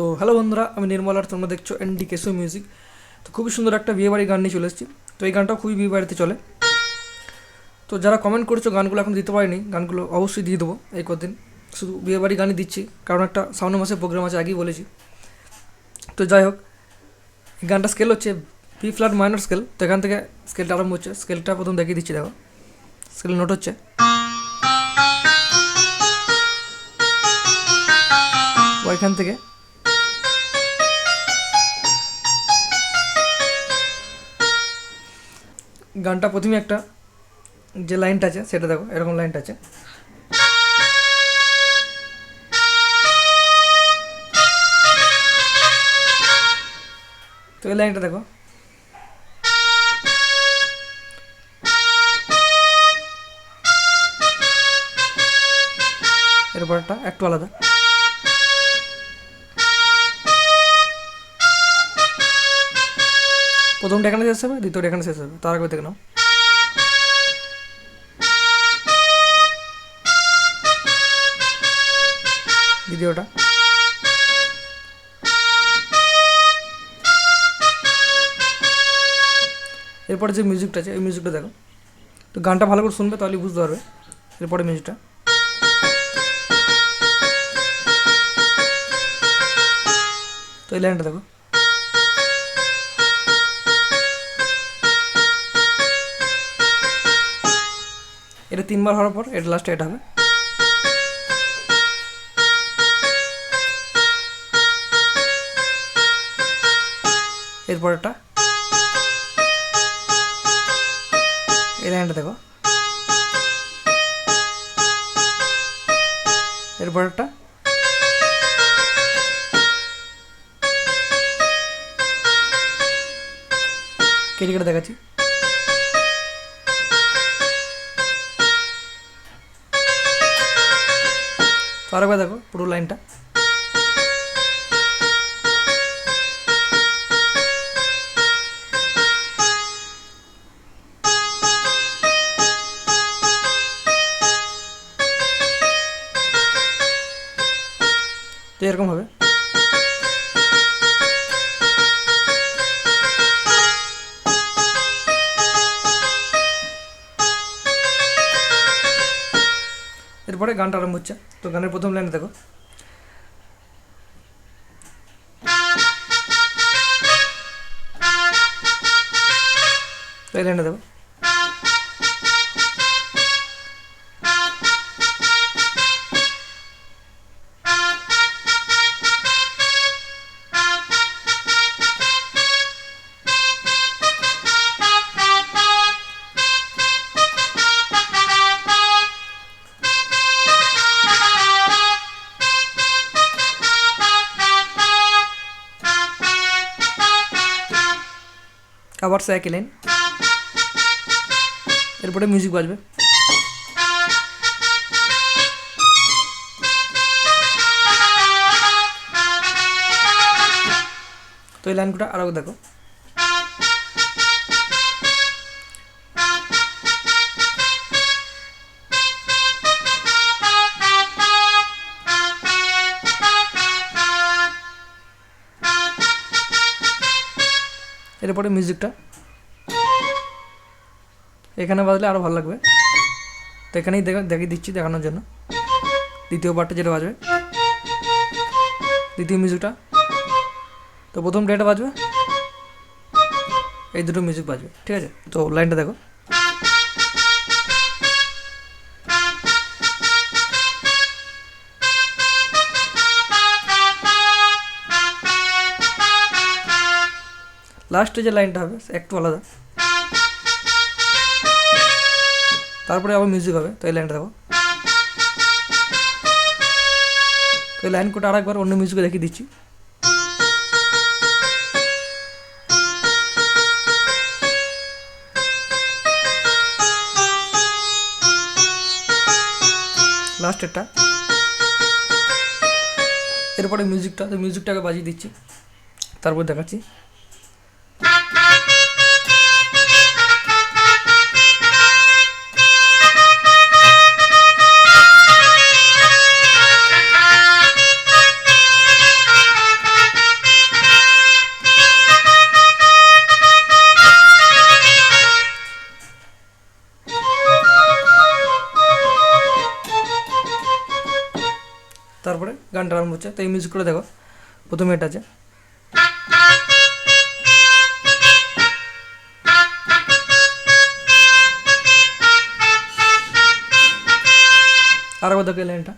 তো হ্যালো বন্ধুরা, আমি নির্মল আর তোমরা দেখছো এনডি কেশো মিউজিক। তো খুবই সুন্দর একটা বিয়েবাড়ি গান নিয়ে চলে এসেছি। তো এই গানটাও খুবই বিয়েবাড়িতে চলে। তো যারা কমেন্ট করছো গানগুলো এখন দিতে পারিনি, গানগুলো অবশ্যই দিয়ে দেবো এই কদিন। শুধু বিয়েবাড়ি গানই দিচ্ছি, কারণ একটা সামনের মাসে প্রোগ্রাম আছে, আগেই বলেছি। তো যাই হোক, এই গানটা স্কেল হচ্ছে বি ফ্ল্যাট মাইনর স্কেল। তো এখান থেকে স্কেলটা আরম্ভ হচ্ছে। স্কেলটা প্রথম দেখিয়ে দিচ্ছি, দেখো স্কেল নোট হচ্ছে। ওইখান থেকে গানটা প্রথমে একটা যে লাইনটা আছে সেটা দেখো, এরকম লাইনটা আছে। তো এই লাইনটা দেখো, এরপরটা একটু আলাদা। প্রথমটা এখানে শেষ হবে, দ্বিতীয়টা এখানে শেষ হবে, তার আগে দেখে নাও। দ্বিতীয়টা, এরপরে যে মিউজিকটা আছে এই মিউজিকটা দেখো। তো গানটা ভালো করে শুনবে, তাহলে বুঝতে পারবে। এরপরে মিউজিকটা, তো এই লাইনটা দেখো। এটা তিনবার হওয়ার পর এটা লাস্টে এটা হবে। এরপরেরটা, এই লাইনটা দেখো। এরপরেরটা, কেটে কেটে দেখাচ্ছি। তো আরেকবার দেখো পুরো লাইনটা। তো এরকম হবে। এরপরে গানটা আরম্ভ হচ্ছে। তো গানের প্রথম লাইনে দেখো, তো এই লাইনটা দেখো। আবার সে একই লাইন। এরপরে মিউজিক বাজবে। তো এই লাইনটা আরও দেখো। এরপরে মিউজিকটা এখানে বাজলে আরও ভালো লাগবে। তো এখানেই দেখিয়ে দিচ্ছি দেখানোর জন্য। দ্বিতীয় পার্টটা যেটা বাজবে, দ্বিতীয় মিউজিকটা। তো প্রথম ডেটা বাজবে, এই দুটো মিউজিক বাজবে, ঠিক আছে। তো লাইনটা দেখো। লাস্টে যে লাইনটা হবে একটু আলাদা, তারপরে আবার মিউজিক হবে। তো এই লাইনটা দেখো। তো এই লাইন কোটা আরেকবার অন্য মিউজিকে দেখিয়ে দিচ্ছি। লাস্টেরটা, এরপরে মিউজিকটা। তো মিউজিকটাকে বাজিয়ে দিচ্ছি, তারপর দেখাচ্ছি। তারপরে গানটা আরম্ভ হচ্ছে। তো এই মিউজিক করে দেখো, প্রথমে এটা আছে, আর একবার দেখো এই লাইনটা।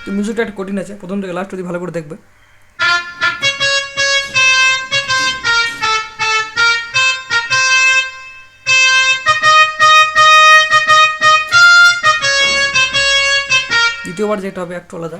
তো মিউজিকটা একটা কঠিন আছে, প্রথম থেকে লাস্ট যদি ভালো করে দেখবে। দ্বিতীয়বার যেটা হবে একটু আলাদা।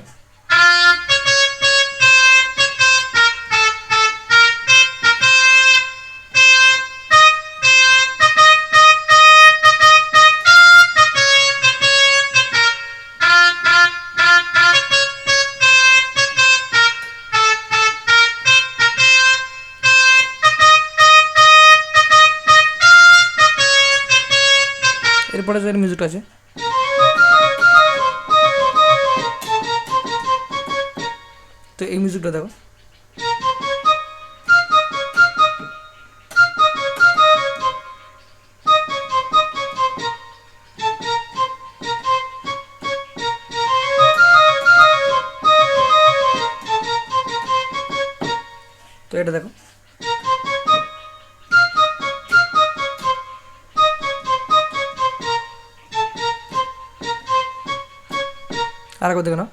এরপরে যে মিউজিকটা আছে, তো এই মিউজিকটা দেখো, তো এটা দেখো, আর একবার দেখো না।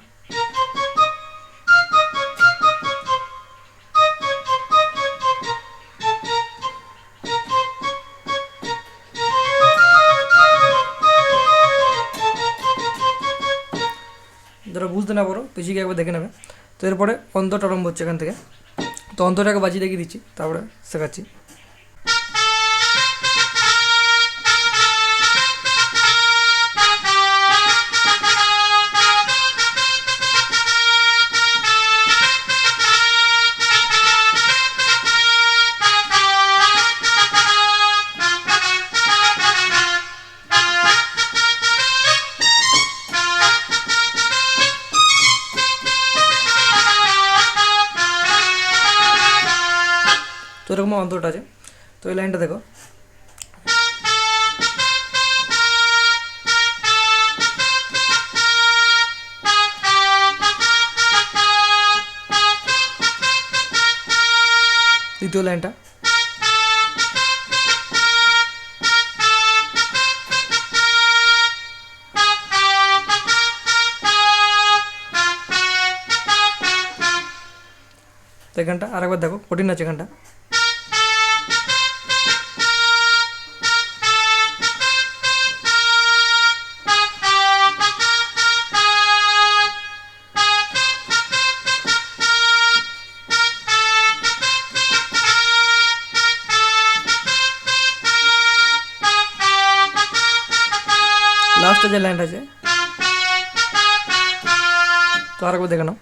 যারা বুঝতে না পারো পিছিয়ে একবার দেখে নেবে। তো এরপরে অন্তরটা আরম্ভ হচ্ছে এখান থেকে। তো অন্তরটাকে বাজিয়ে দেখিয়ে দিচ্ছি, তারপরে শেখাচ্ছি। তো এরকম অন্তরটা আছে। তো এই লাইনটা দেখো, দ্বিতীয় লাইনটা, তো এখানটা আরেকবার দেখো, কঠিন আছে এখানটা। লাস্টে যে লাইনটা আছে, তো আরেকবার দেখে নাও।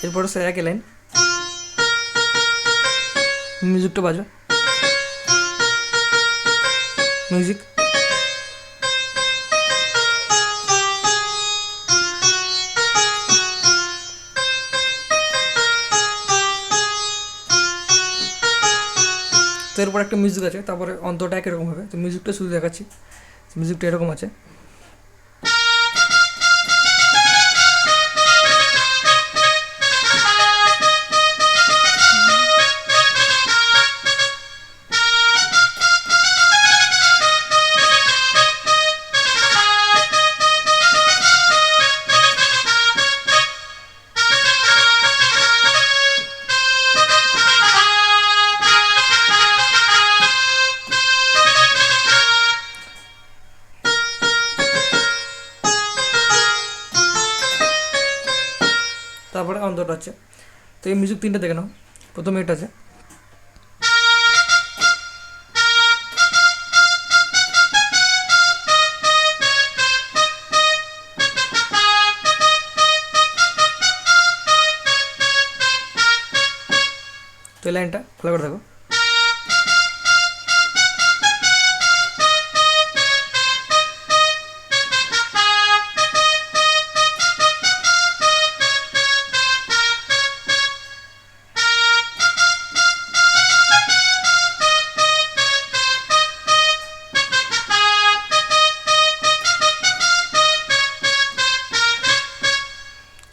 এরপরে সে একই লাইন, মিউজিকটা বাজবে, মিউজিক। তো এরপর একটা মিউজিক আছে, তারপরে অন্তরটা একরকম হবে। তো মিউজিকটা শুধু দেখাচ্ছি, মিউজিকটা এরকম আছে। তারপরে অন্তরটা আছে। তো এই মিউজিক তিনটে দেখে নাও। প্রথমে এটা আছে, এই লাইনটা ভালো করে দেখো।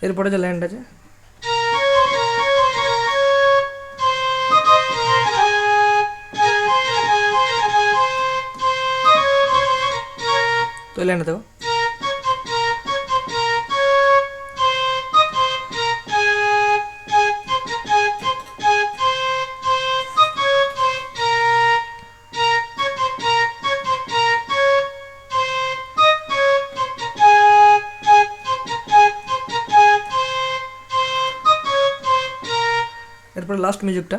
এরপরে যে লাইনটা আছে তো এই লাইনটা দেখো। এরপরে লাস্ট মিউজিকটা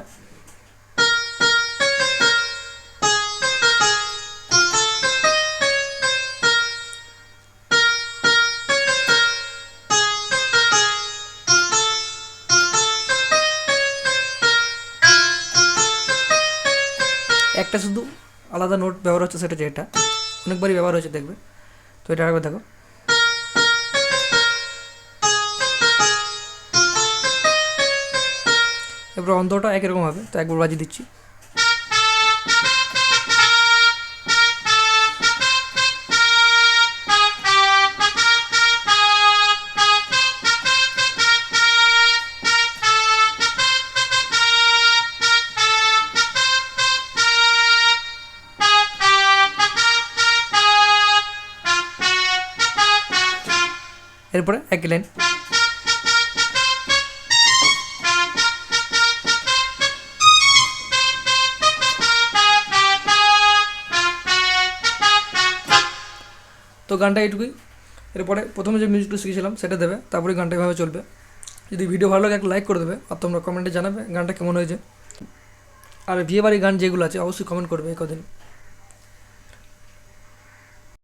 একটা শুধু আলাদা নোট ব্যবহার হচ্ছে, সেটা যেটা অনেকবারই ব্যবহার হয়েছে দেখবে। তো এটা আরেকবার দেখো। এরপর অন্তরটা একই রকম হবে, তো একবার বাজিয়ে দিচ্ছি। এরপরে একই লাইন। তো গানটা এইটুকুই। এরপরে প্রথমে যে মিউজিকটা শিখেছিলাম সেটা দেবে, তারপরে গানটা এভাবে চলবে। যদি ভিডিও ভালো লাগে একটা লাইক করে দেবে, আর তোমরা কমেন্টে জানাবে গানটা কেমন হয়েছে। আর বিয়ে বাড়ি গান যেগুলো আছে অবশ্যই কমেন্ট করবে এই কদিন।